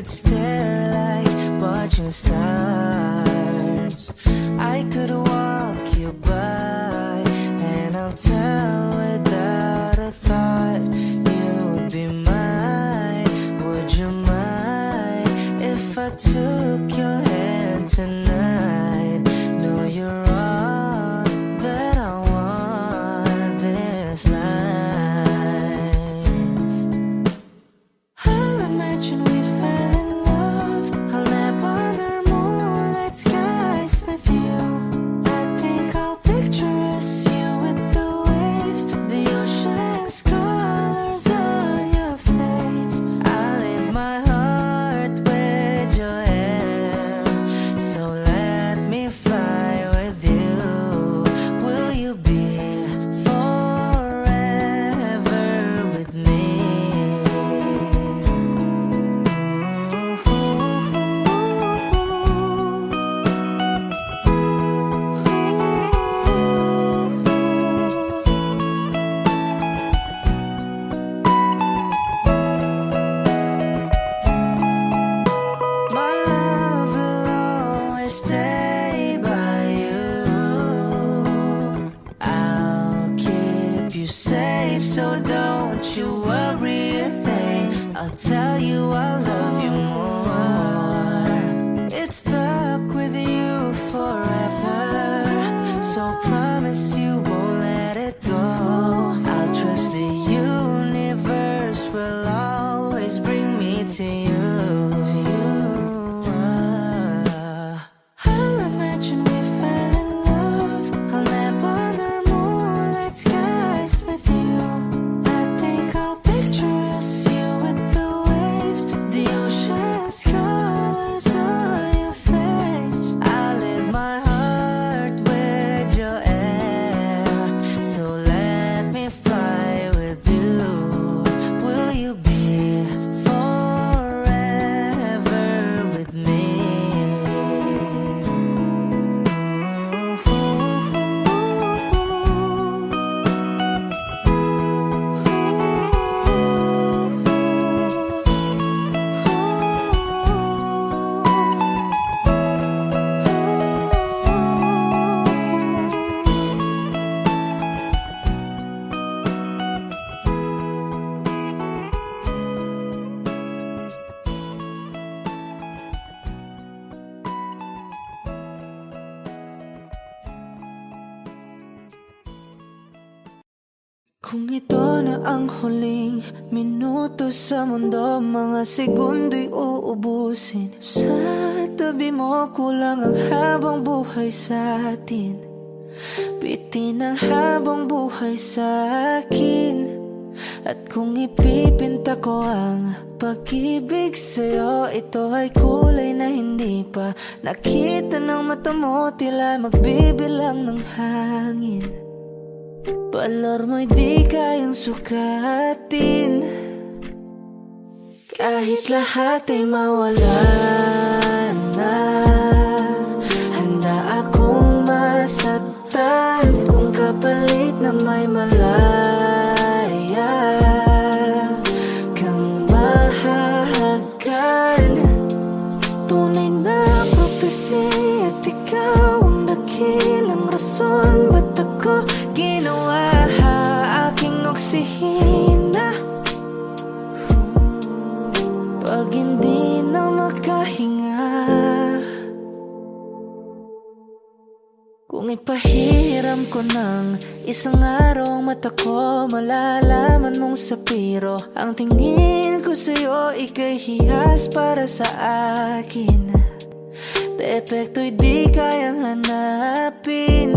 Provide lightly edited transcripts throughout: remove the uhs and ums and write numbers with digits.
could stare like watching stars. I could walk you by, and I'll tell without a thought you'd be mine. Would you mind if I took your hand tonight? No, you're all that I want this life. I'll imagine we fell in love. I'll nap under moonlit skies with you. I think I'll picture us, you with the waves, the ocean's colors on your face. I'll leave my heart with your hair, so let me fly with you. Will you be forever with me? My love will always stay by you. I'll keep you safe, so don't you worry a thing. I'll tell you I love you more. It's stuck with you forever, so promise you won't let it go. I'll trust the universe will always bring me to you. I'll imagine we fell in love. I'll nap under moonlit skies with you. I think I'll picture us, you with the waves, the ocean's colors on your face. I'll leave my heart with your air, so let me fly with you. Will you be forever with me? Kung ito na ang huling minuto sa mundo, mga segundo'y uubusin. Sa tabi mo kulang ang habang buhay sa atin. Bitin ang habang buhay sa akin. At kung ipipinta ko ang pag-ibig sa'yo, ito ay kulay na hindi pa nakita ng mata mo, tila magbibilang ng hangin. Balor mo'y di kayang sukatin, kahit lahat ay mawala na. Handa akong masaktan kung kapalit na may malaya kang mahahagan. Tunay na prophecy at ikaw ang dakilang rason ba't ako ginawa aking oksihina. Pag hindi na makahinga, kung ipahiram ko ng isang araw ang mata ko, malalaman mong sapiro ang tingin ko sa'yo, ika'y hiyas para sa akin. Depekto'y di kayang hanapin,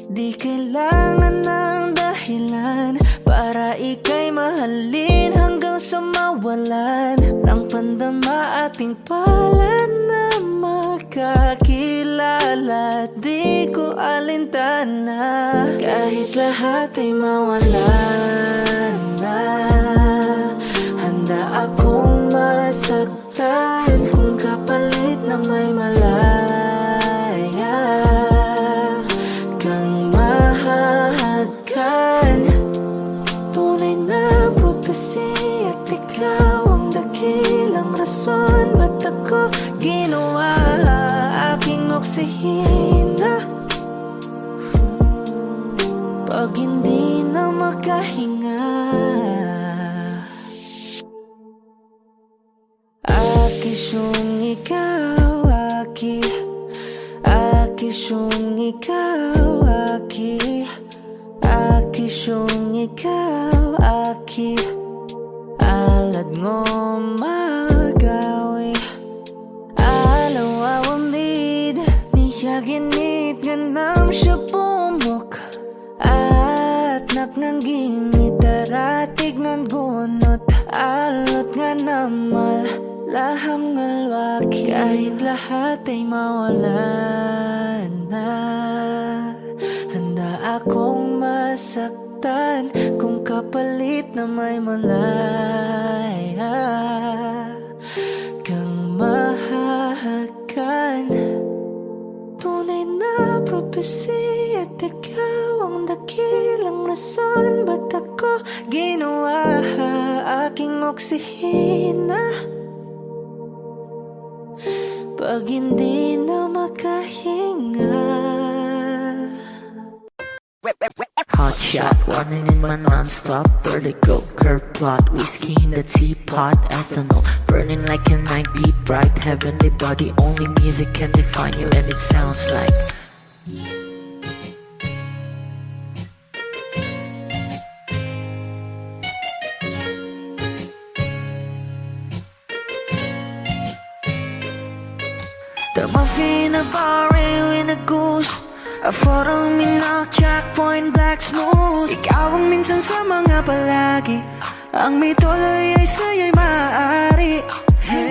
di kailangan ng dahilan para ika'y mahalin hanggang sa mawalan ng pandama ating palad na magkakilala. Di ko alintana kahit lahat ay mawalan na. Handa akong masaktan kung kapalit na may malaya kang mahahagan. Tunay na prophecy at ikaw ang dakilang rason oksihina pag hindi na makahinga. Akisyong ikaw, aki. Akisyong ikaw, aki. Akisyong ikaw, aki. Alad ngo magawi alaw awamid niya ginit nga nam siya pumok at naknanggimit aratig ng gunot alot nga namal laham nga lwaki kahit lahat ay mawala na handa akong masaktan kung kapalit na may malaya kang mahahakan. Tunay na propesya at ikaw ang dakilang rason ba't ako ginawa aking oksihina pag hindi na makahinga. Hot shot, running in my non-stop vertigo. Curve plot, whiskey in the teapot, ethanol burning like a night, be bright, heavenly body. Only music can define you, and it sounds like the muffin, a bar, in a goose. A photo mina, checkpoint, black smooth. Ikaw ang minsan sa mga palagi. Ang may tuloy ay sa'yo'y maaari.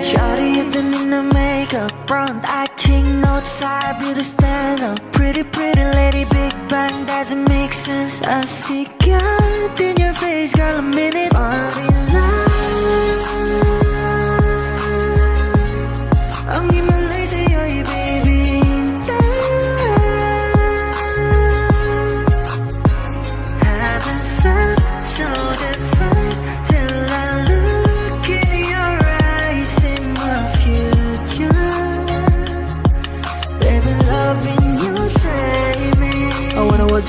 Shawty, ito na makeup, front eye, cheek notes, side, beauty stand up. Pretty, pretty lady, big bang, doesn't make sense. I see God in your face, girl, a minute. Party life. Ang himalay sa'yo'y baby.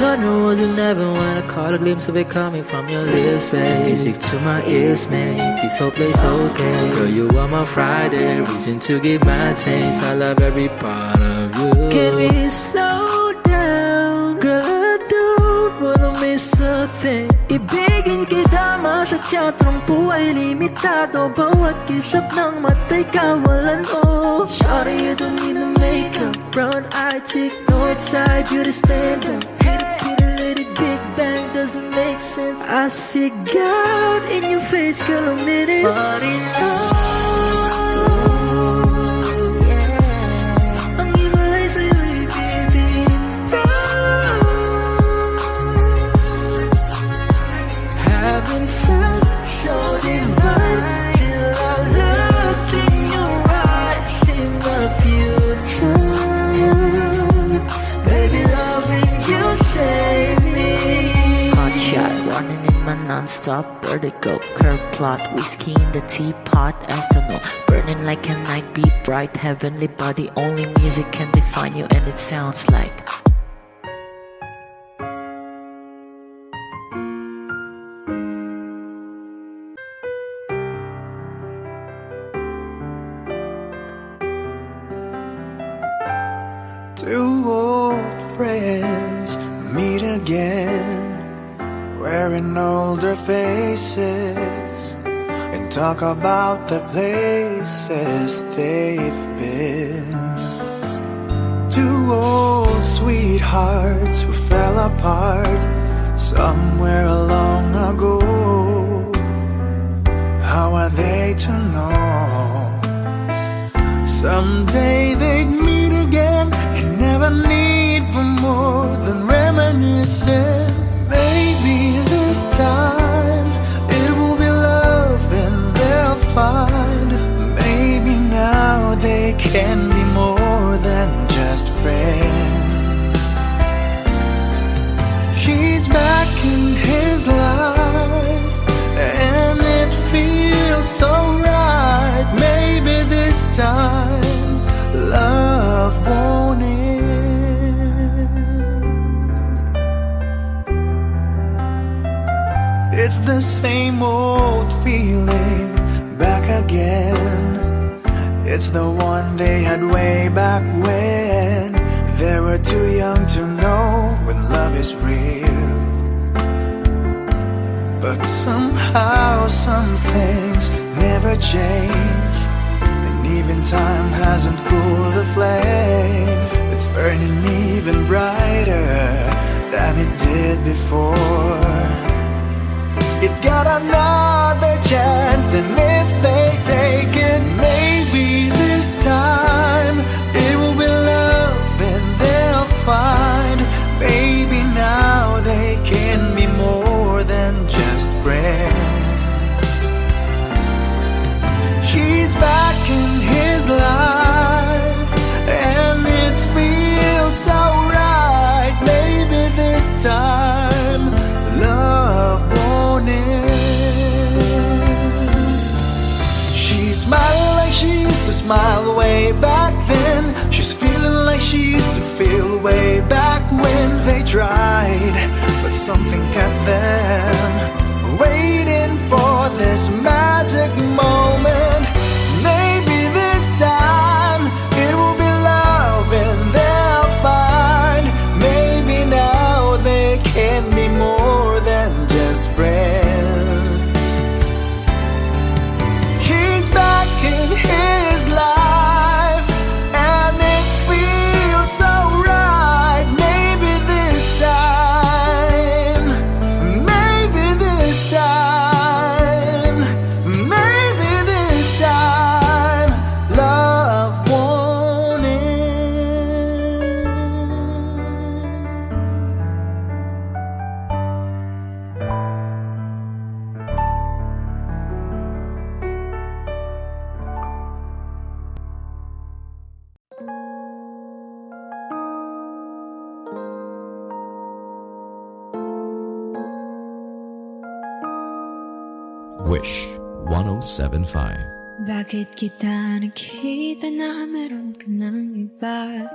Genre wasn't never when I caught a glimpse of it coming from your lips, babe. Music to my ears, make this whole place okay. Girl, you are my Friday, reason to give my taste. I love every part of you. Can we slow down? Girl, I don't wanna miss a thing. Ibigin kita sa teatrong buhay limitado. Bawat kisap ng mata'y kawalan mo. Shawty, you don't need no makeup, brown eye, cheek, north side, beauty stand up. Big bang doesn't make sense. I see God in your face, girl, a minute. But yeah. Ang himalay sa'yo'y baby. Haven't felt so divine till I look in your eyes, in the future. Baby, loving you save me. Hot shot, running in my non-stop vertigo. Curve plot, whiskey in the teapot, ethanol burning like a night, be bright, heavenly body. Only music can define you, and it sounds like two old friends meet again, wearing older faces, and talk about the places they've been. Two old sweethearts who fell apart somewhere long ago. How are they to know? Someday they'd meet again and never need for more than reminiscing. Maybe this time it will be love and they'll find. Maybe now they can be more than just friends. She's back in his life and it feels so right. Maybe this time love won't end. It's the same old feeling back again. It's the one they had way back when they were too young to know when love is real. But somehow some things never change, and even time hasn't cooled the flame. It's burning even brighter than it did before. It got another chance, and if they take it, maybe this time it will be love and they'll find. Maybe now they can be more than just friends. She's back in his life, and it feels so right. Maybe this time love won't end. She's smiling like she used to smile way back then. She's feeling like she used to feel way back when they tried, but something kept them waiting for this magic moment. Maybe this time it will be love and they'll find. Maybe now they can be more than just friends. He's back in his life, and it feels so right. Maybe this time, maybe this time, maybe this time, love won't end. Wish 1075. Bakit kita nakita na meron ka ng iba?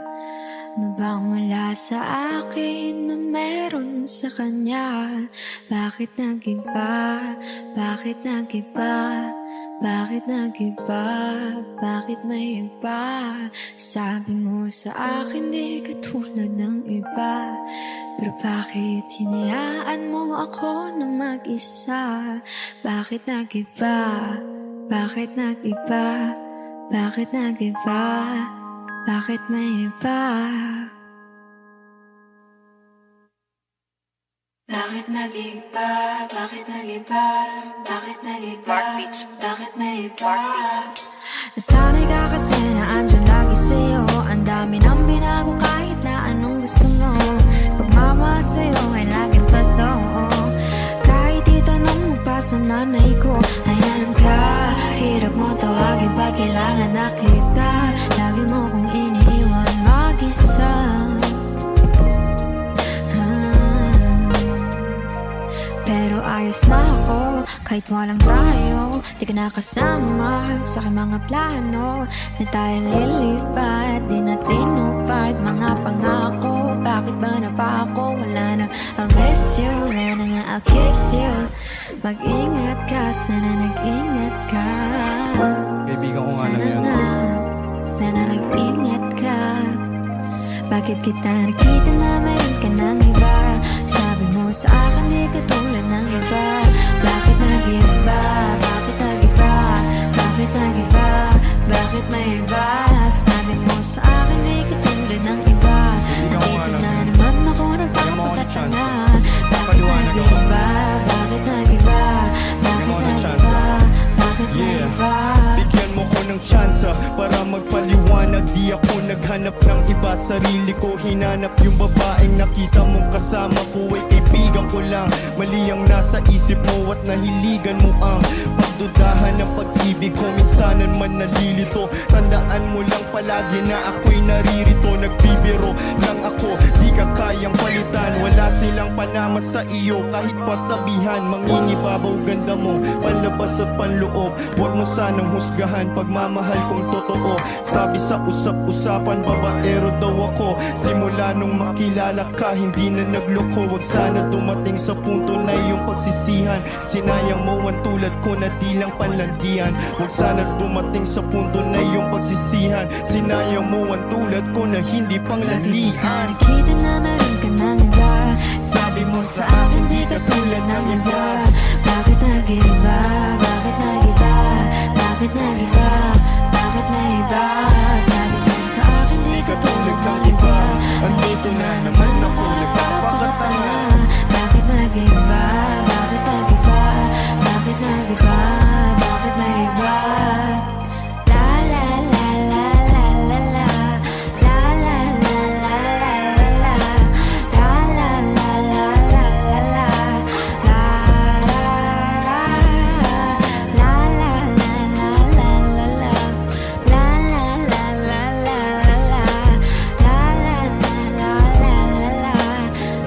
Ano bang wala sa akin na meron sa kanya? Bakit nag-iba? Bakit nag-iba? Bakit nag-iba? Bakit may iba? Sabi mo sa akin di katulad ng iba, pero bakit hinayaan mo ako na mag-isa? Bakit nag-iba? Bakit nag-iba? Bakit nag-iba? Bakit may iba? Bakit nag-iba? Bakit nag-iba? Bakit nag-iba? Bakit may iba? Nasanay ka kasi na andyan lagi sa'yo. Ang dami nang binago kahit na anong gusto mo. Pagmamahal sa'yo ay laging totoo. Kahit itanong mo pa sa nanay ko, ayan ka, hirap mo tawagin pag kailangan na kita. Lagi mo kong iniiwan mag-isa. Pero ayos na ako, kahit walang tayo. Di ka nakasama sa aking mga plano na tayo lilipat, di natin upad mga pangako. Bakit ba na pa ako? Wala na, I'll miss you. Wala na nga, I'll kiss you. Mag-ingat ka, sana nag-ingat ka. Kaibigan ko nga lang Sana yan. nga, sana nag-ingat ka. Bakit kita nakita na mayroon ka ng iba? Sabi mo sa akin di katulad ng iba. Bakit nag-iba? Bakit nag-iba? Bakit nag-iba? Bakit may iba? Sabi mo sa akin di katulad ng iba. Nandito na naman ako nagpapakatanga. Bakit nag-iba? Bakit nag-iba? Bakit nag-iba? Bakit nag-iba? Bigyan mo ko ng tsansa para magpaliwanag. Di ako naghanap ng iba, sarili ko hinanap. Yung babaeng nakita mong kasama ko ay kaibigan ko lang. Mali ang nasa isip mo at nahiligan mo ang pagdudahan ng pag-ibig ko. Minsanan man nalilito, tandaan mo lang palagi na ako'y naririto. Nagbibiro lang ako, di ka kayang palitan. Wala silang panama sa iyo. Kahit patabihan, mangingibabaw ganda mo, palabas at panloob. Huwag mo sanang husgahan, pagmamahal kong totoo. Sabi sa usap-usapan, babaero daw ako. Simula nung makilala ka, hindi na nagloko. Huwag sana dumating sa punto na iyong pagsisihan. Sinayang mo ang tulad ko na di lang panlandian. Huwag sana dumating sa punto na iyong pagsisihan. Sinayang mo ang tulad ko na hindi panglandian. Nakikita na meron ka ng iba. Sabi mo sa akin di ka tulad ng iba. Bakit nag-iba? Bakit nag-iba? Bakit nag-iba? Bakit nag-iba? Sabi mo sa akin di ka tulad ng iba. Andito na naman ako nagpapakatanga. Bakit nag-iba? Bakit nag-iba? Bakit nag-iba? Bakit nag-iba? La la la la la la la. La la la la la la la. La la la la la la la. La la la. La la la la la la la. La la la la la la la. La la la la la la la.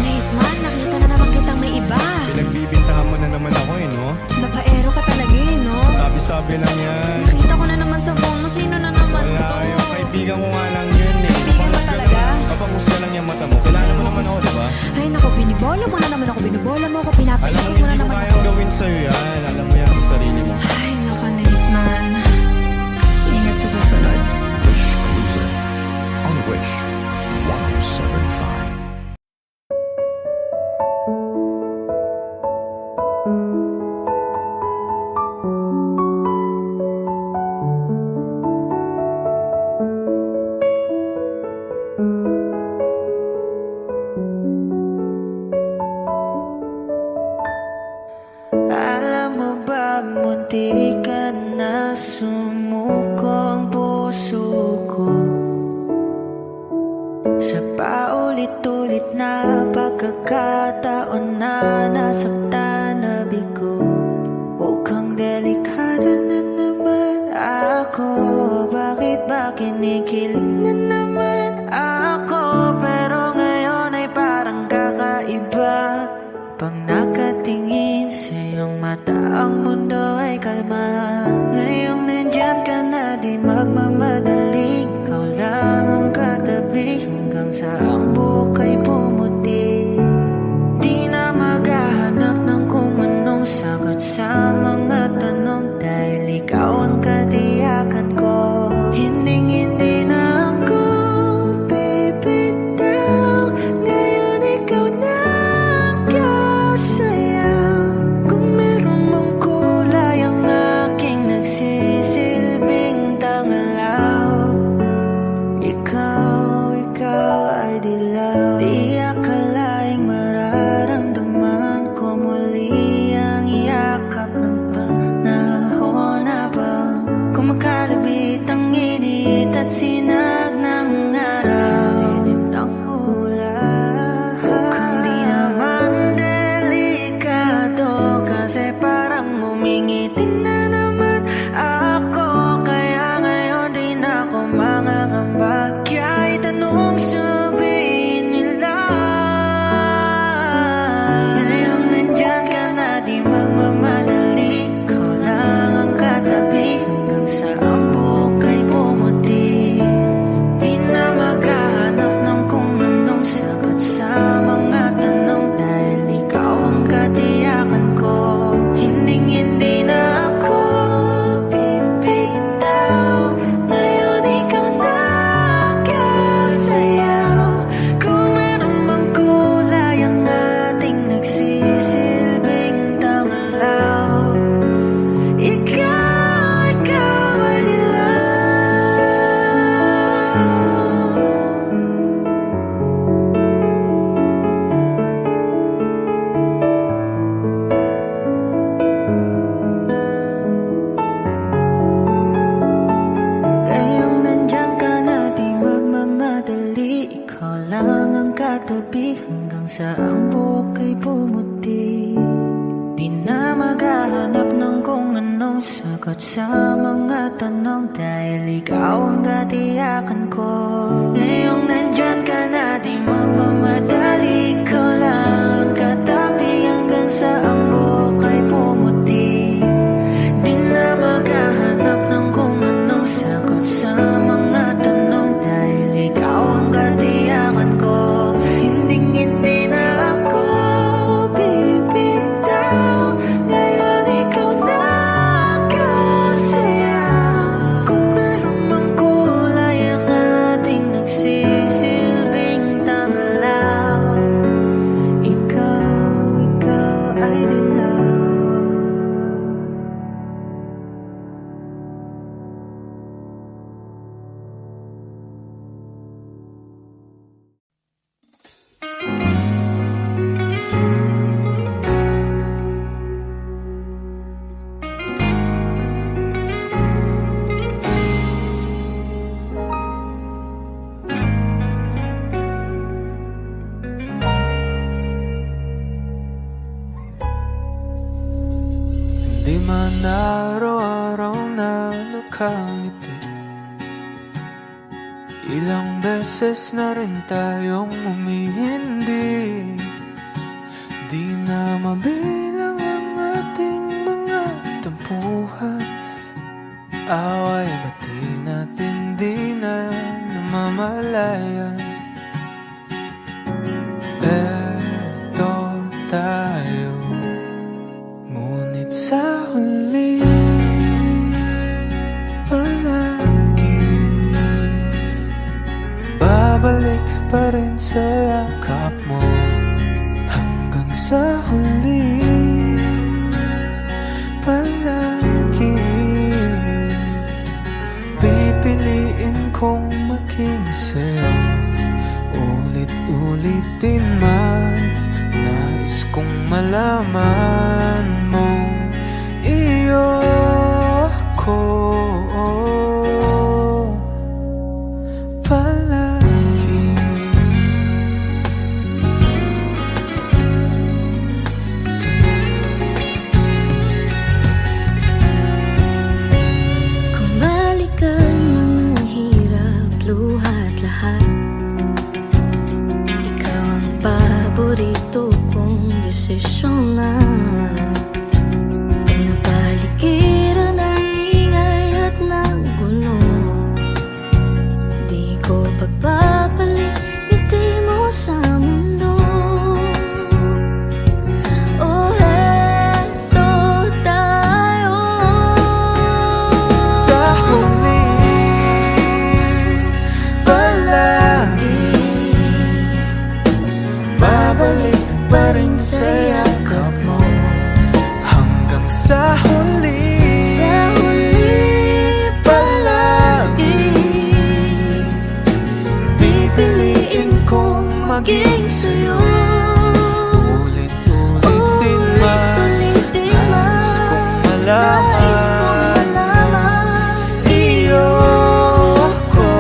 Late man, nakita na naman kitang may iba. Pinagbibintangan mo na naman ako no? Babaero ka talaga no? Sabi-sabi lang yan. Nakita ko na naman sa phone mo, sino na naman Wala, to? yung kaibigan ko nga lang yun eh. Kaibigan ba talaga? Kapangusga lang yung mata mo. Kailangan mo naman ako, diba? Ay naku, binibola mo na naman ako, binibola mo ako, Alam mo, pinapaiyak mo hindi na ko naman ako. kayang gawin sa'yo yan. Alam mo yan sa sarili mo. Ay naku, Nate man. Ingat sa susunod. Wish Cruiser on Wish 1075. Alam mo ba, munti ka na sumukong puso ko. Sa paulit-ulit na pagkakataon na nasaktan na bigo. Mukhang delikado na naman ako. Bakit ba kinikilig na naman ako? Pero ngayon ay parang kakaiba. Pag nakatingin sa iyong mata, ang mundo ay kalma. Ngayong nandyan ka na, di magmamadali. Ikaw lang ang katabi hanggang sa ang buhok ay pumuti. Di na maghahanap ng kung anong sagot sa mga tanong, dahil ikaw ang katiyakan ko. Hinding-hindi na ako bibitaw. Ngayon ikaw na sayaw. Kung meron mang kulay ang aking nagsisilbing tangalaw, ikaw ay dilaw. Di akalaing mararamdaman ko muli ang yakap ng panahon habang kumakalabit ang init at sinag ng araw. Sa lilim ng ulan, mukhang di naman delikado, kasi parang mumingitin na naman ako. Kaya ngayon di na ako mangangamba. Kahit anong sabihin nila, ngayong nandyan ka na, di magmamadali. Ikaw lang ang katabi hanggang sa ang buhok ay pumuti. Di na maghahanap ng kung anong sagot sa mga tanong, dahil ikaw ang katiyakan ko. Hinding-hindi na ako bibitaw. Ngayon ikaw na kasayaw. Kung meron mang kulay ang ating nagsisilbing tangalaw, ikaw ay dilaw. Ngayong nandyan ka na, di magmamadali. Ikaw lang ang katabi hanggang sa ang buhok ay pumuti. Di na maghahanap ng kung anong sagot sa mga tanong, dahil ikaw ang katiyakan ko. Ngayong nandyan ka nagmamadali, ikaw lang katabi hanggang sa ang buhok ay pumuti. Di na maghahanap ng kung anong sagot sa mga tanong, dahil ikaw ang katiyakan ko. Hindi na ako bibitaw, ngayon ikaw na ang kasaya. Kung meron mang kulay ang ating nagsisilbing tanglaw, ikaw ay dilaw. Di man araw-araw na nakangiti, ilang beses na rin tayong umihindi. Di na mabilang ang ating mga tampuhan, away bati natin di na namamalayan. Eto tayo, ngunit sa huli palagi babalik pa rin sa yakap mo. Hanggang sa huli palagi pipiliin kong maging sa'yo. Ulit-ulitin man, nais kong malaman mong iyo ako palagi. Kung balikan mga hirap, luha at lahat, ikaw ang paborito kong desisyon na. Pinapaligiran ng ingay at ng gulo, di ko pagpapalit ngiti mo sa mundo. Oh, eto tayo. Sa huli palagi babalik pa rin sa yakap mo. Hanggang sa huli palagi pipiliin kong maging sa'yo. Ulit-ulitin man, nais kong malaman iyo ako.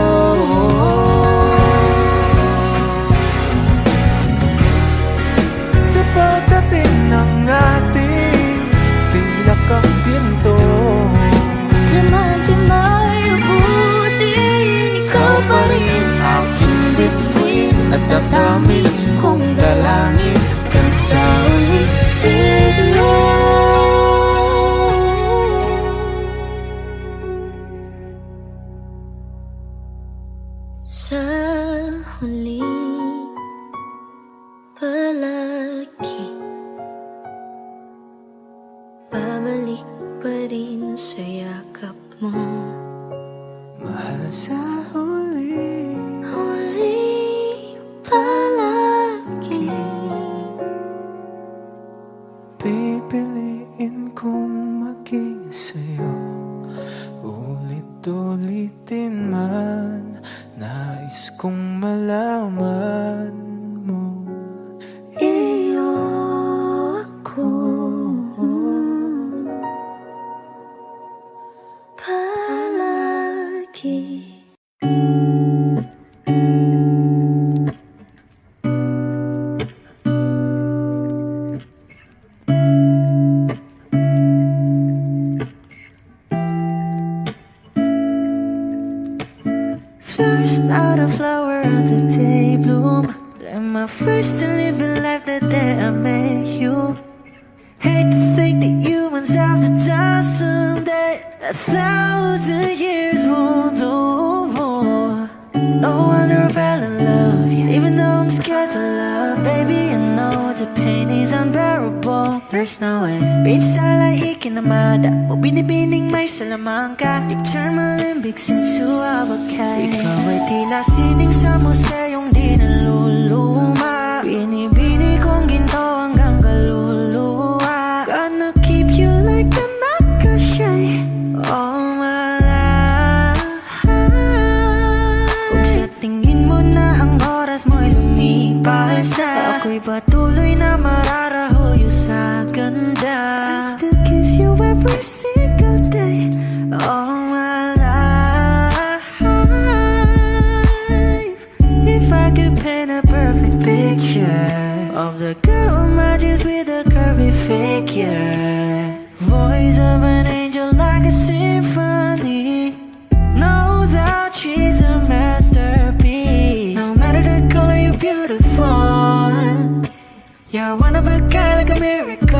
Sa pagdating ng ating pilak ang ginto, Dimay mabuti, ikaw pa rin aking bituin at dadaming kong dalangin hanggang sa uli siglo. sa huli palagi babalik pa rin sa yakap mo. Mahal sa huli Palagi pipiliin kong maging sa'yo. Ulit-ulitin man, nais kong malaman mo iyo ako palagi. First, not a flower until day bloom. Blame my first to living life the day I met you. Hate to think that humans have to die someday. 1,000 years won't do more. No wonder I fell in love, yeah. Even though I'm scared to love, baby, I know the pain is unbearable. There's no way. Pinsan lahi kinamada, o binibining may salamangka. You turn my limbics into abakay. Ikaw ay tila sining sa museyong di naluluma. Binibini kong ginto hanggang kaluluwa. Gonna keep you like a nakashay all my life. Kung sa tingin mo na ang oras mo'y lumipas na, ako'y patuloy na mararahuyo sa ganda. I still kiss you every single day all my life. If I could paint a perfect picture of the girl on my dreams with a curvy figure, voice of an angel like a symphony. No doubt she's a masterpiece. No matter the color, you're beautiful. You're one of a kind, like a miracle.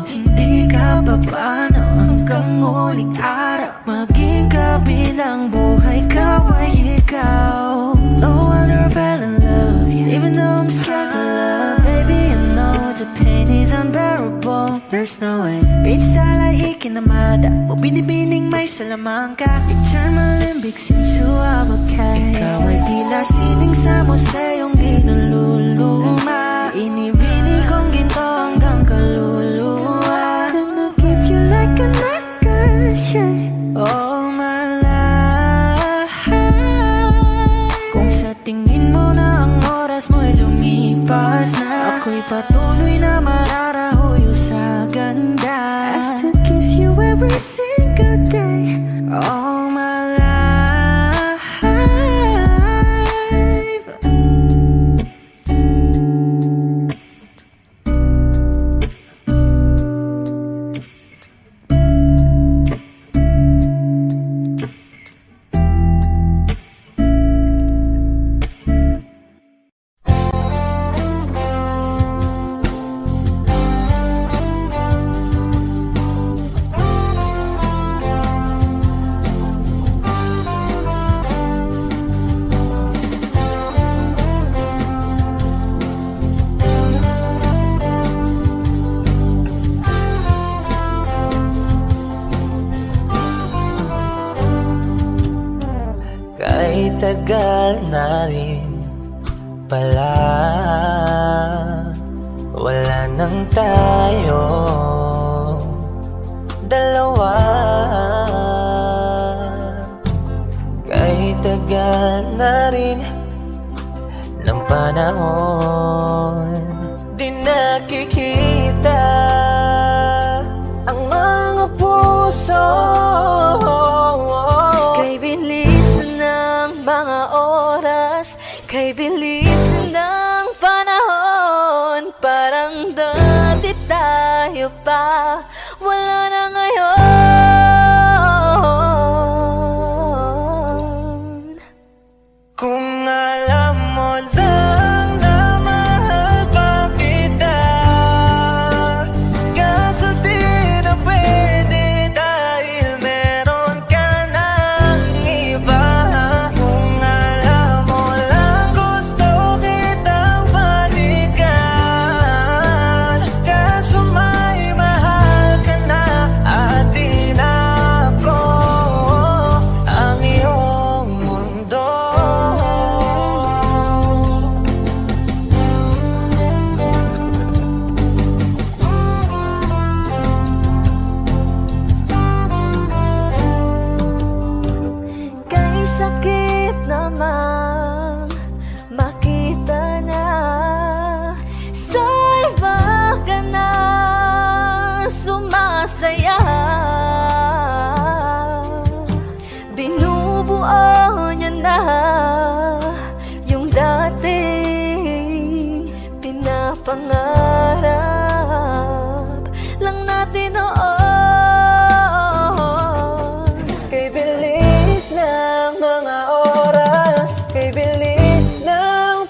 Hindi ka papaano hanggang huling araw. Maging kabilang buhay ka ay ikaw. No wonder I fell in love, yeah. Even though I'm scared to love, baby, I know the pain is unbearable. There's no way. Pinsan lahi kinamada, o binibining may salamangka. You turn my limbics into abakay. Ikaw ay tila sining sa museyong di naluluma. Inibini kong ginto hanggang kaluluwa. Gonna keep you like a nakashay all my life. Kung sa tingin mo na ang oras mo'y lumipas na, ako'y patuloy na mararahuyo sa ganda. I still kiss you every single day all my life. Kahit tagal na rin pala, wala nang tayo dalawa. Kahit tagal na rin ng panahon, di nakikita ang mga puso. Kay bilis ng mga oras, kay bilis ng panahon, parang dati tayo pa, wala na ngayon. Kung alam mo lang na mahal pa kita, kaso di na pwede dahil meron ka ng iba. Kung alam mo lang gusto kitang balikan, kaso may mahal ka na at di na ako ang iyong mundo. Kay sakit namang makita na sa iba ka na sumasaya. Binubuo niya na yung dating pinapangarap lang natin noon. Kay bilis ng mga oras, kay bilis ng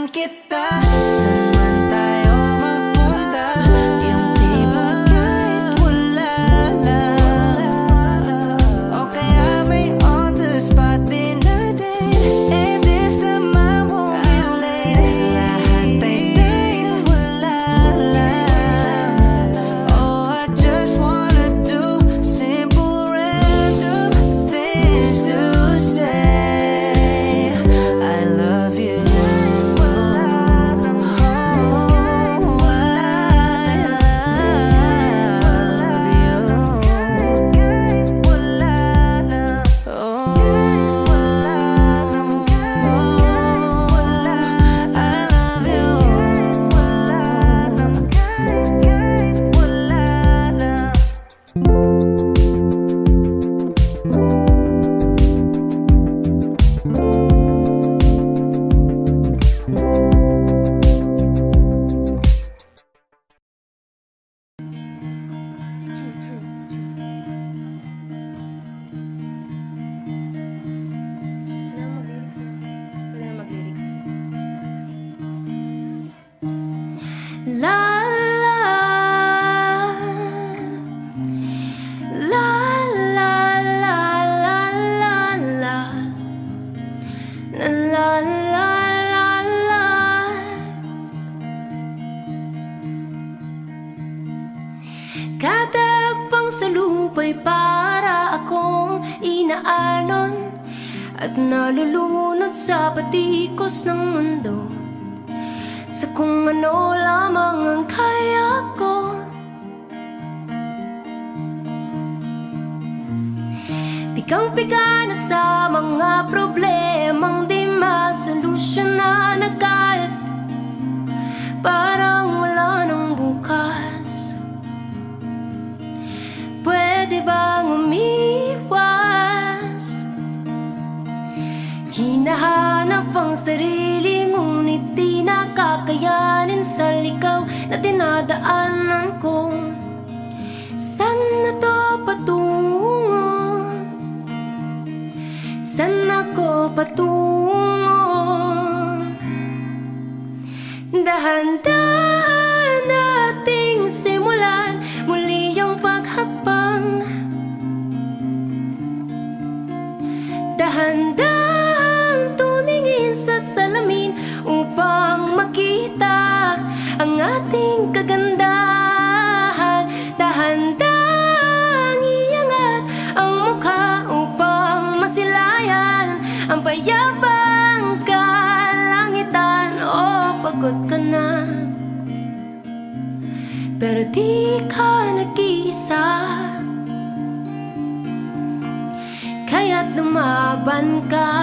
kita. Saan man tayo magpunta, yung tipong kahit wala na, o kaya may on the spot din natin. And this time I won't be late. Lahat ay dahil wala lang. Oh, I just wanna do simple random things to say. I love you. La la la la la la la la la la la. Katagpang sa lupa'y para akong inaalon at nalulunod sa patikos ng mundo, sa kung ano lamang ang kaya ko. Pikang-pika na sa mga problemang di masolusyonan agad, parang wala nang bukas. Pwede bang umiwas? Hinahanap ang sarili, ngunit di nakakayanin sa ligaw na dinadaanan ko. Saan na to patungo? Saan ako patungo? Dahan-dahan nating simulan muli ang paghakbang. Dahan-dahan tumingin sa salamin upang makita ang ating kagandahan. Dahan-dahang iangat ang mukha upang masilayan ang payapang kalangitan. Oh, pagod ka na, pero di ka nag-iisa, kaya't lumaban ka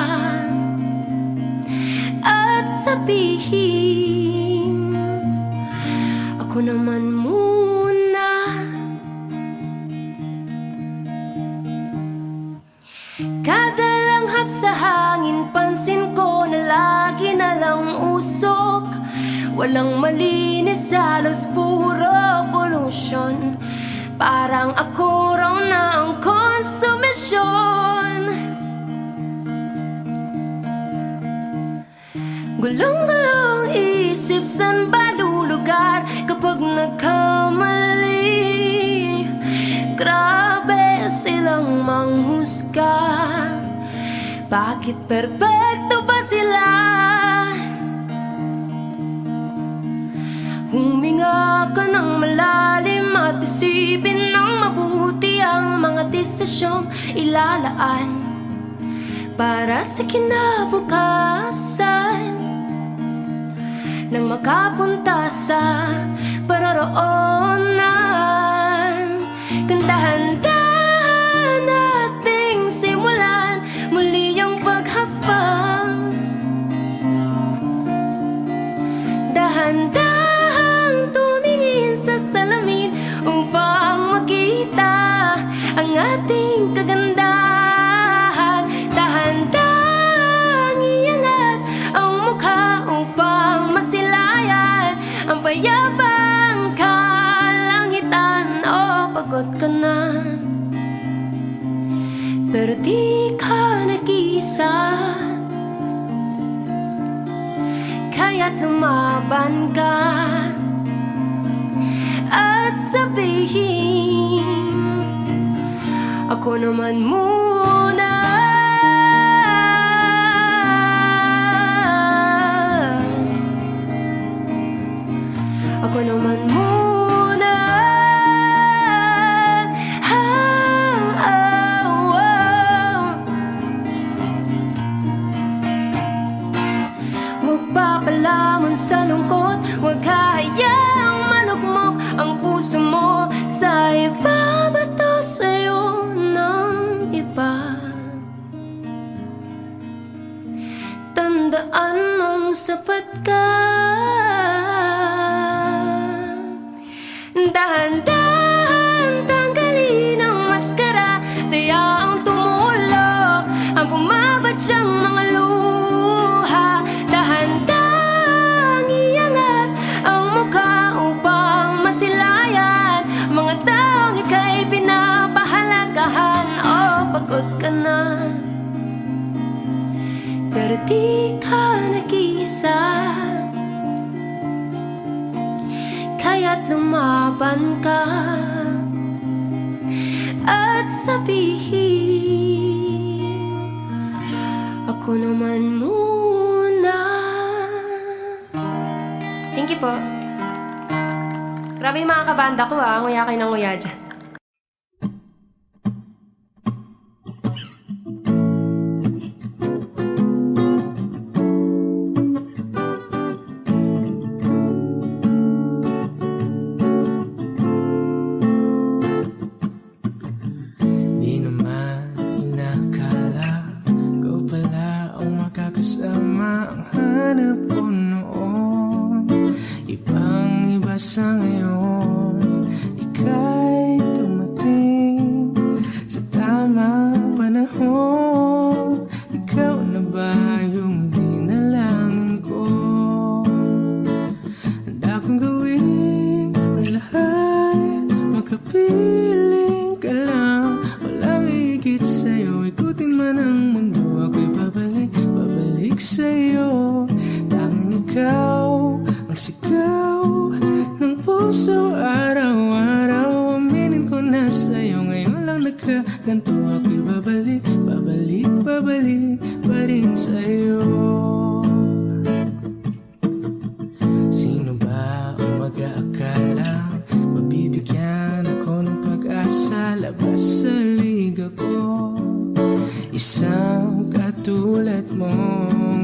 at sabihin, ako naman muna. Kada langhap sa hangin, pansin ko na lagi na lang usok. Walang malinis, halos puro pollution. Parang ako raw na ang konsumisyon. Gulong-gulong isip, saan ba lulugar kapag nagkamali? Grabe silang manghusga. Bakit perpekto ba sila? Huminga ka ng malalim at isipin ng mabuti ang mga desisyong ilalaan para sa kinabukasan, nang makapunta sa paroroonan. Dahan-dahan nating simulan muli ang paghakbang. Dahan-dahang tumingin sa salamin upang makita ang ating kagandahan. Dahan-dahang iangat ang mukha upang masilayan ang payapang kalangitan. Oh, pagod ka na, pero di ka nag-iisa, kaya't lumaban ka at sabihin, ako naman muna. Ako naman muna. Huwag papalamon sa lungkot, huwag hayaang manukmok ang puso mo sa iba, bato sa'yo ng iba. Tandaan mong sapat ka. Dahan-dahan tanggalin ang maskara, dayaang tumulo ang bumabadyang mga luha. Dahan-dahang iangat ang mukha upang masilayan mga taong ika'y pinapahalagahan. Oh, pagod ka na, pero di ka nag-iisa, kaya't lumaban ka at sabihin, ako naman muna. Thank you po. Grabe yung mga kabanda ko ha, nguya kayo ng nguya dyan. Ang hanap ko noon, ibang-iba sa ngayon. Ika'y dumating sa tamang panahon. Ikaw na ba yung dinalangin ko? Handa kong gawin ang lahat, magkapiling ka lang. Walang higit sa'yo, ikutin man ang mundo, ako'y babalik sa'yo. Tanging ikaw ang sigaw ng puso araw-araw. Aminin ko na sa'yo, ngayon lang nagkaganto. Ako'y babalik pa rin sa'yo. Sino ba ang mag-aakala mabibigyan ako ng pag-asa? Labas sa liga ko, isang katulad mo.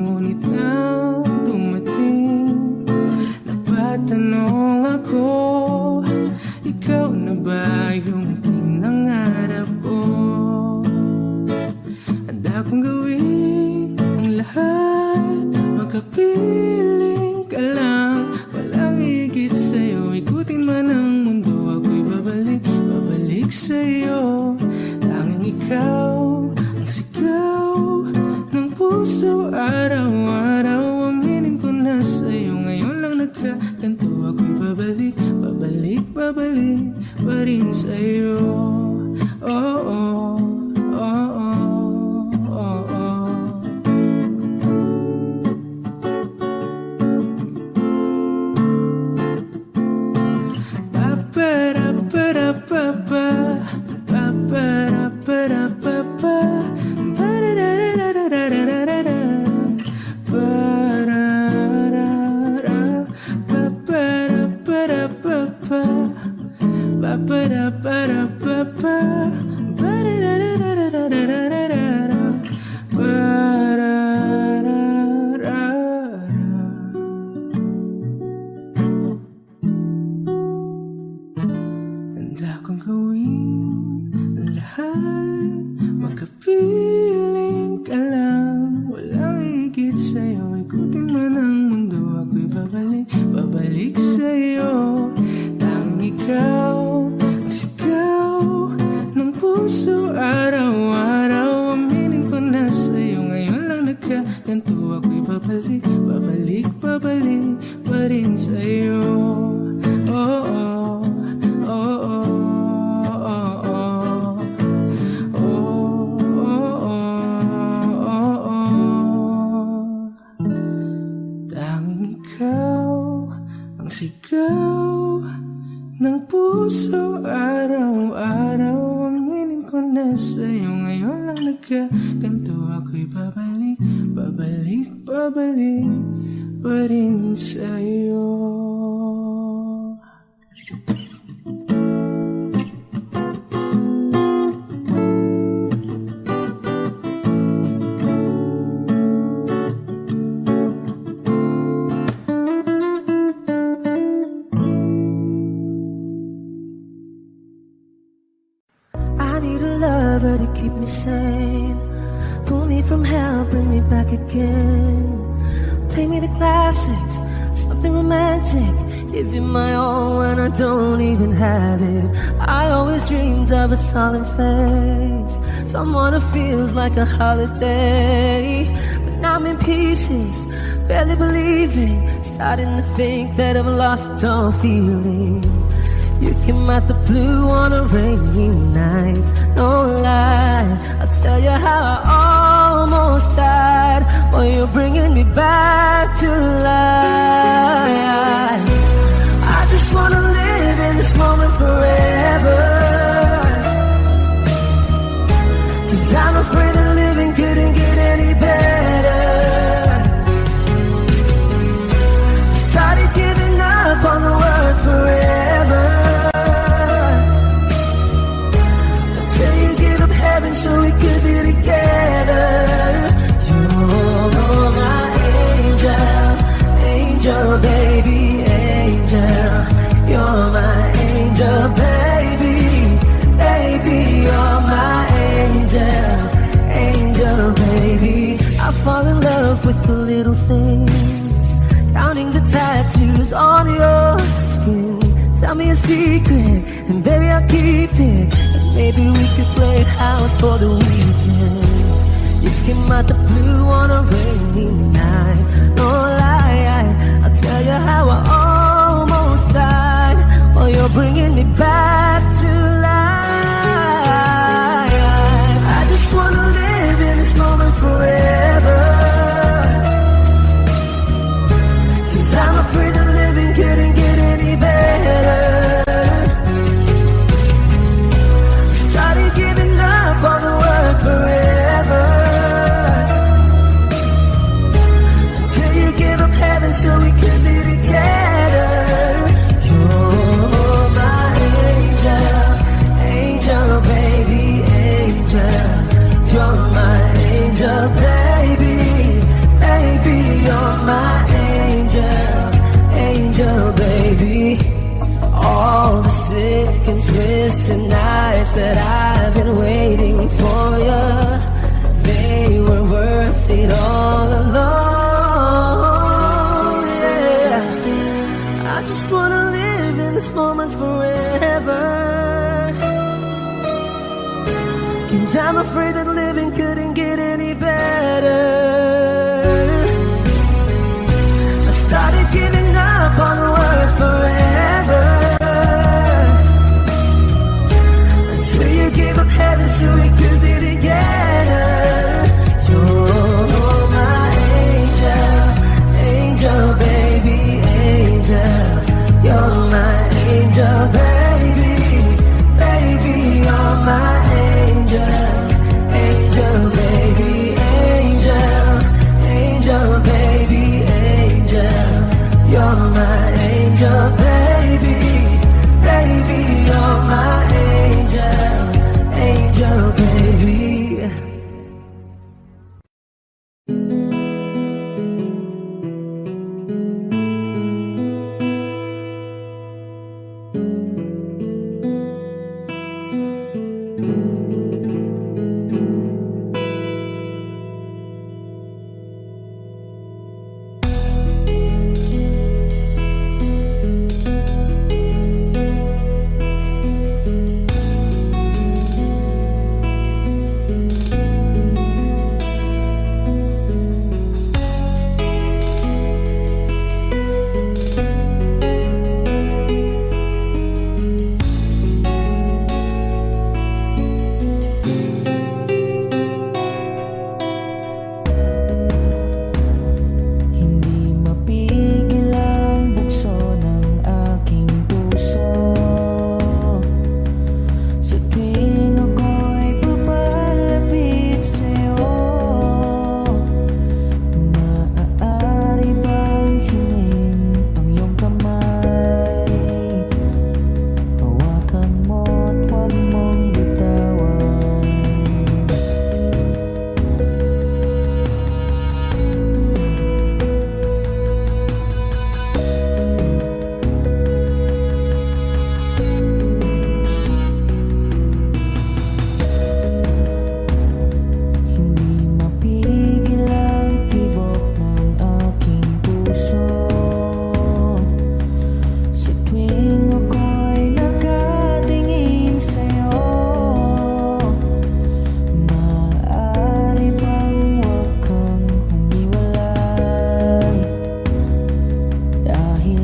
Ngunit nang dumating, napatanong ako, ikaw na ba yung pinangarap ko? Handa kong gawin ang lahat, magkapiling ka lang. Walang higit sa'yo, ikutin man ang mundo, ako'y babalik sa'yo. Tanging ikaw ang sigaw ng puso araw-araw. Aminin ko na sa'yo, ngayon lang nagkaganto. Ako'y babalik pa rin sa'yo. Oh, oh, oh, oh, oh, oh. Pa-pa-ra-pa-ra-pa-pa, pa-pa-ra-pa-ra-pa-pa, ba-da-da-da-da-da-da-da-da, ba-ra-ra-ra, pa-pa-ra-pa-ra-pa-pa, pa-pa-ra-pa-ra-pa-pa, ba-da-da-da-da-da-da-da-da, ba-ra-ra-ra. Handa kong gawin ang lahat, magkapiling ka lang. Walang higit sa'yo, ikutin man ang mundo, ako'y babalik sa'yo. Tanging ikaw ang sigaw ng puso araw-araw. Aminin ko na sa'yo, ngayon lang nagkaganto. Ako'y babalik pa rin sa'yo. Oh, oh, oh, oh, oh, oh, oh, oh, oh, oh. Tanging ikaw ang sigaw ng puso araw-araw. Aminin ko na sa'yo ngayon lang nagkaganto. Ako'y babalik, babalik, babalik pa rin sa'yo. I need a lover to keep me sane. Pull me from hell, bring me back again. Play me the classics, something romantic. Give you my all when I don't even have it. I always dreamed of a solemn face, someone who feels like a holiday. But now I'm in pieces, barely believing, starting to think that I've lost all feeling. You came out the blue on a rainy night, no lie. I'll tell you how I almost died, while you're bringing me back to life. I just wanna live in this moment forever, 'cause I'm afraid that living couldn't get any better. Started giving up on the word forever, so we could be together. You're my angel, angel, baby, angel. You're my angel, baby, baby. You're my angel, angel, baby. I fall in love with the little things, counting the tattoos on your skin. Tell me a secret, and baby I'll keep it. Maybe we could play house for the weekend. You came out the blue on a rainy night, no lie. I'll tell you how I almost died, while you're bringing me back to life. I just wanna live in this moment forever, 'cause I'm afraid that living couldn't get any better. Giving up on the word forever, until you give up heaven so we could be together. You're my angel, angel, baby, angel. You're my angel, baby, baby. You're my angel, angel, baby. All the sick and twisted nights that I've been waiting for you, they were worth it all alone. Yeah, I just wanna live in this moment forever, 'cause I'm afraid that living couldn't get any better. I started giving up on the word forever, give up heaven so we could be together. You're my angel, angel, baby, angel. You're my angel, baby, baby. You're my angel, angel, baby, angel, angel, baby, angel. You're my angel.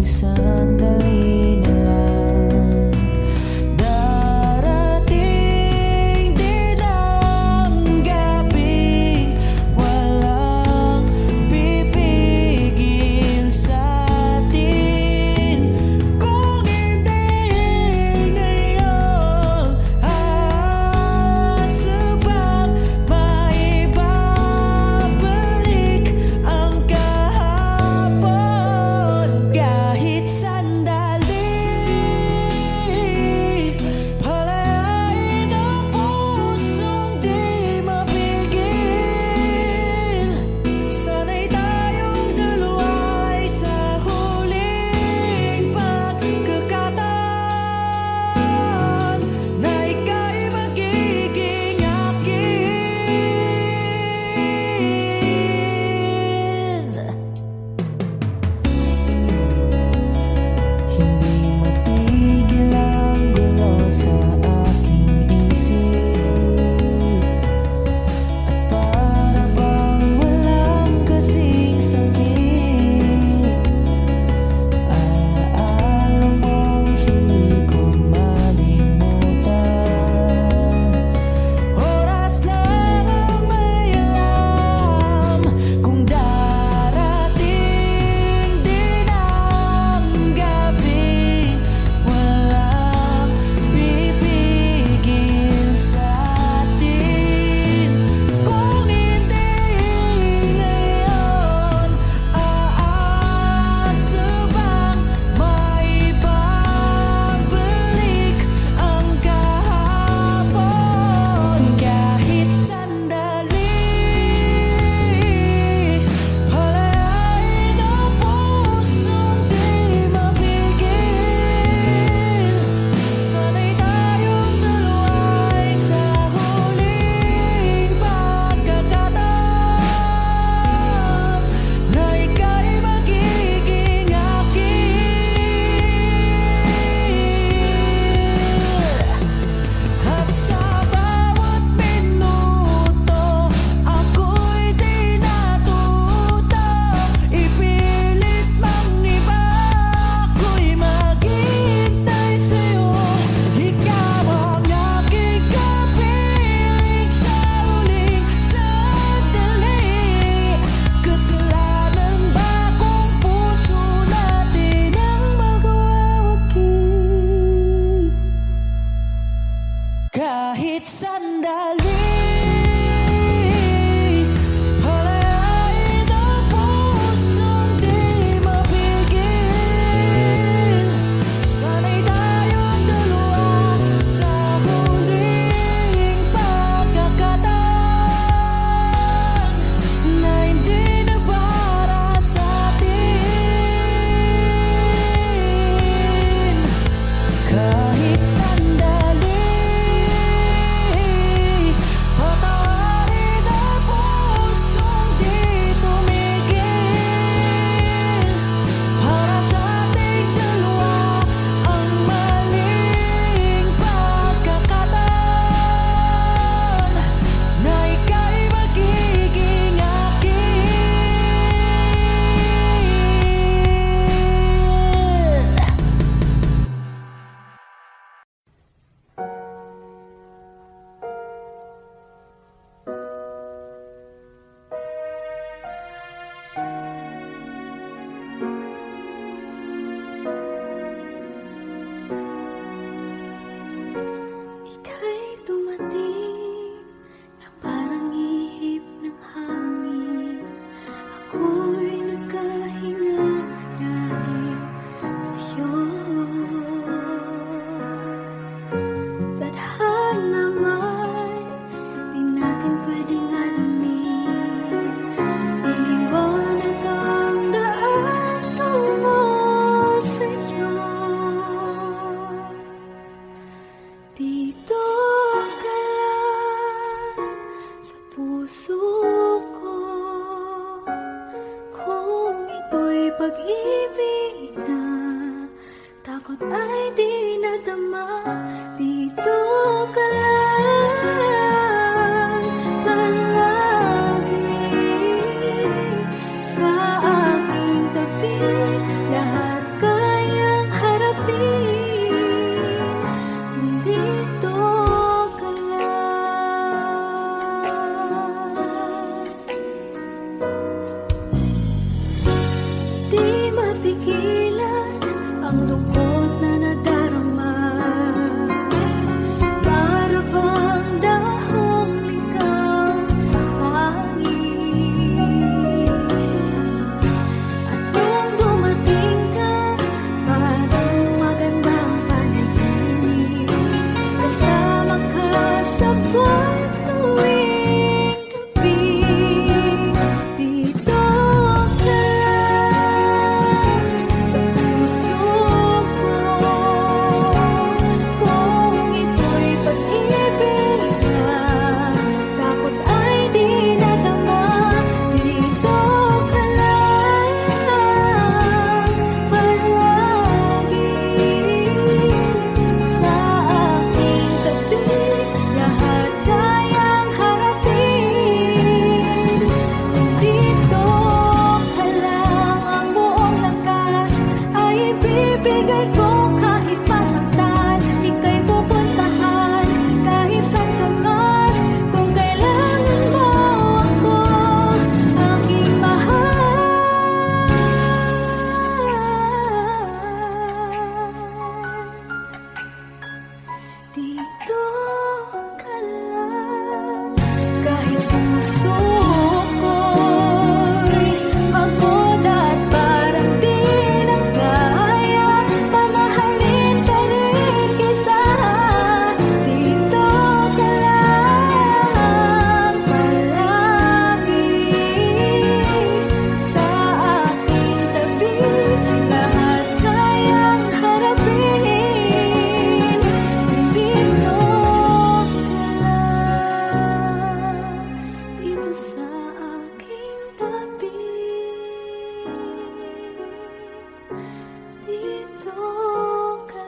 isang sandali na lang. Darating din ang gabi, walang pipigil sa atin. Kung hindi ngayon, subang maibabalik ang kahapon. Kahit sandali, palayain ang pusong di mapigil. Sana'y tayong dalawa ay sa huling pagkakataon na ika'y magiging akin. Hindi matigil ang gulo sa aking isip, at para bang walang kasing sakit. Alaala mong hindi ko malimutan. Oras lang ang may alam kung darating din ang gabi, walang pipigil sa atin. Kung hindi ngayon, aasa bang maibabalik ang kahapon? Kahit sandali, palayain ang pusong di mapigil. Sana'y tayong dalawa ay sa huling pagkakataon na ika'y magiging akin. At sa bawat minuto, ako'y di natuto. Ipilit mang iba, ako'y maghihintay sa'yo. Ikaw ang aking kapiling sa huling sandali. Kasalanan ba kung puso natin ang magwawagi? Kahit sandali, palayain ang pusong di mapigil. Sana'y tayong dalawa sa huling pagkakataon na hindi na para sa atin. Kahit sandali, patawarin ang pusong di tumigil. Para sa ating dalawa ang maling pagkakataon na ika'y magiging akin. Ika'y dumating na parang ihip ng hangin. Ako'y nagkahinga dahil sa'yo. Tadhana man, di natin pwedeng alamin. Iliwanag ang daan tungo sa'yo. Dito ka lang sa puso ko. Kung ito'y pag-ibig na, takot ay di nadama. Dito ka lang palagi sa aking tabi. Lahat ka ang lungkot na nadarama. Para bang dahong ligaw sa hangin. At nung dumating ka, parang magandang panaginip. Kasama ka sa buwan tuwing gabi. Dito ka sa puso ko. Kung ito'y pag-ibig na, takot ay di nadama. Dito ka lang palagi sa aking tabi. Lahat kayang harapin. Dito ka lang, ang buong lakas ay ibibigay ko. Kahit masaktan, ika'y pupuntahan. Kahit saan ka man, kung kailangan mo ako, aking mahal. Dito ka lang, kahit puso ko'y pagod at parang di na kaya, mamahalin pa rin kita. Dito ka lang palagi sa aking tabi. Lahat kayang harapin. Dito ka lang, dito sa aking tabi. Dito ka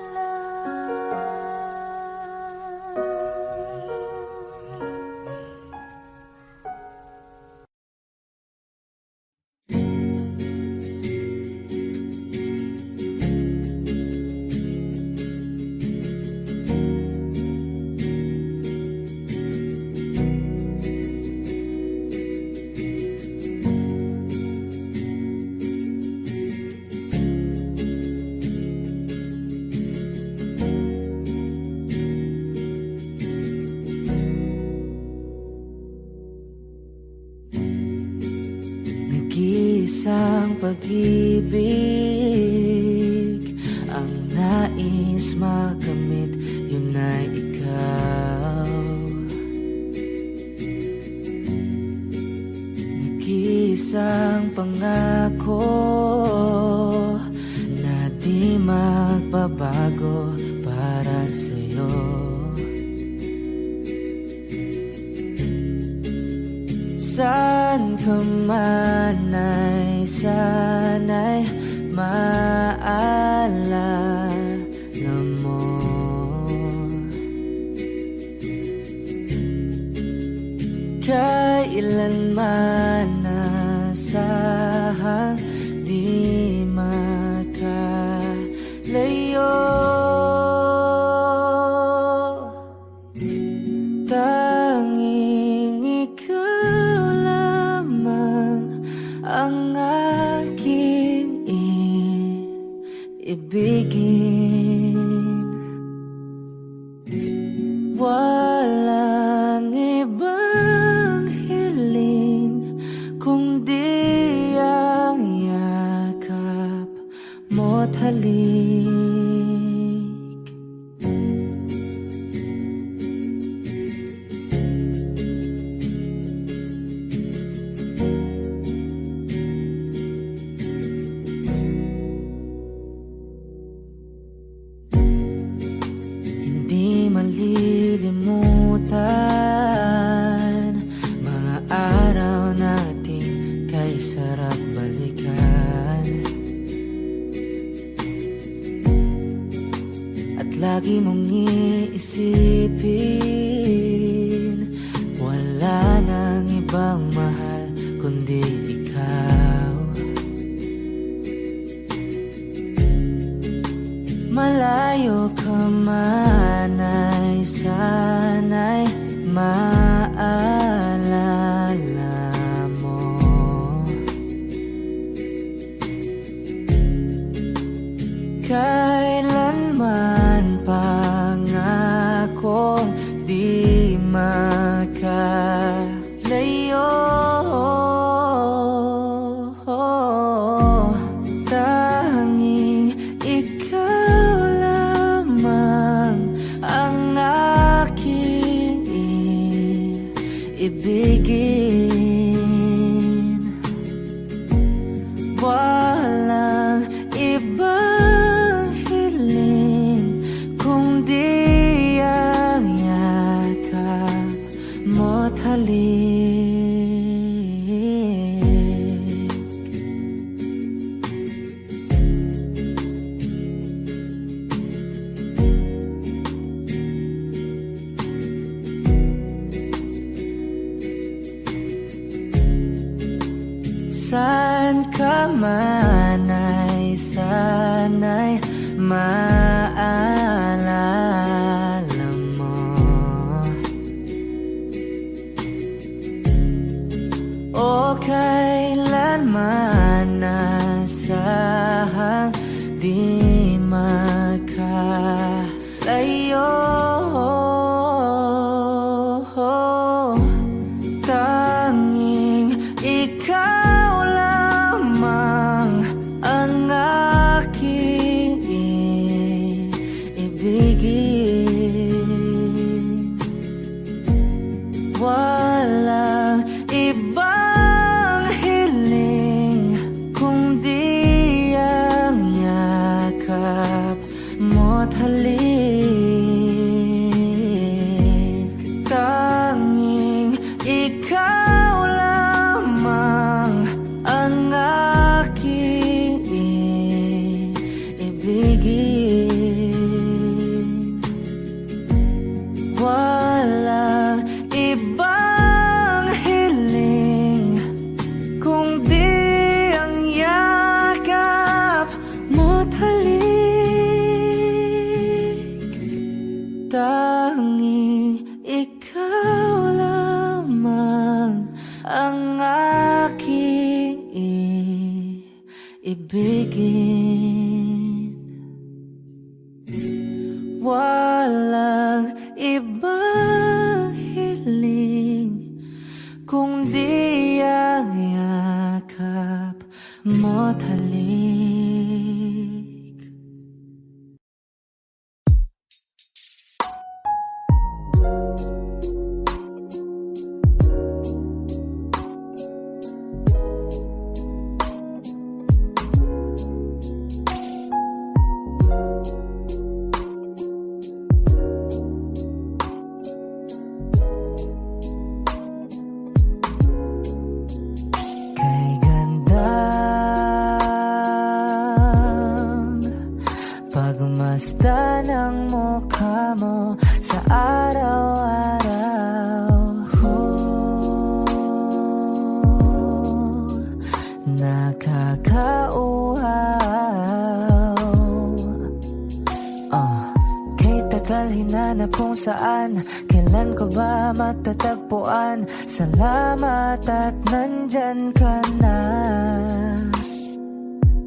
Nag-iisang pag-ibig ang nais makamit, yun ay ikaw. Nag-iisang pangako na di magbabago para sa'yo. Saan ka man ay sana'y maalala mo. Kailanman nasahang di makalayo. Tanging ikaw lamang ang aking ibigin. Walang ibang hiling kundi ang yakap mo't halik. Hindi malilimutan mga araw nating kay sarap balikan. At lagi mong iisipin, wala nang ibang mahal kundi ikaw. Malayo ka man ay sana'y maalala mo. kailanman pangakong di makalayo. Tanging ikaw lamang ang aking ibigin. Walang ibang hiling kundi ang yakap mo't halik. Saan ka man ay sana'y maalala mo. O kailanman nasahang di makalayo. Tanging ikaw lamang ang aking ibigin. Walang ibang hiling kundi ang yakap mo't halik. Tanging ikaw lamang ang aking ibigin. Walang ibang hiling kundi ang yakap mo't halik. Tanging ikaw lamang ang aking ibigin. Walang ibang hiling kundi ang yakap mo't halik. Kay gandang pagmasdan ang mukha mo sa araw-araw. Nakakauhaw. Kay tagal hinanap kung saan, kailan ko ba matatagpuan? Salamat at nandyan ka na.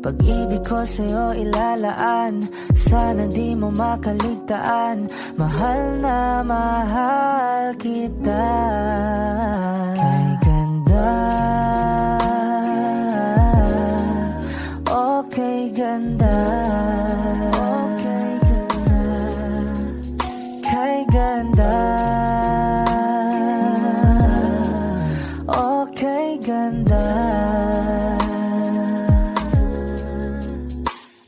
Pag-ibig ko sa'yo ilalaan, sana di mo makaligtaan. Mahal na mahal kita. Kay ganda, okay ganda, okay ganda, kay ganda, okay ganda.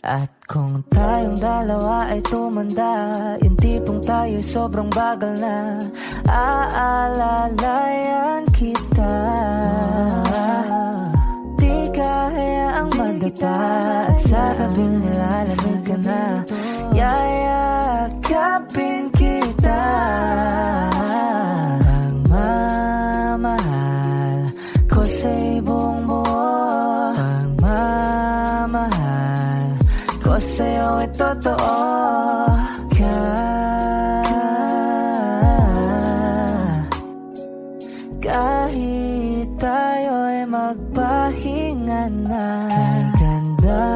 At kung tayong dalawa ay tumanda, yung tipong tayo sobrang bagal na, aalalayan kita. Di kaya ang madapa at sa gabing nilalamig ka na, yayakapin kita. Pagmamahal ko sa'y buong buo, pagmamahal ko sa'yo ay totoo. Kahit tayo'y magpahinga na. Kay ganda,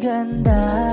ganda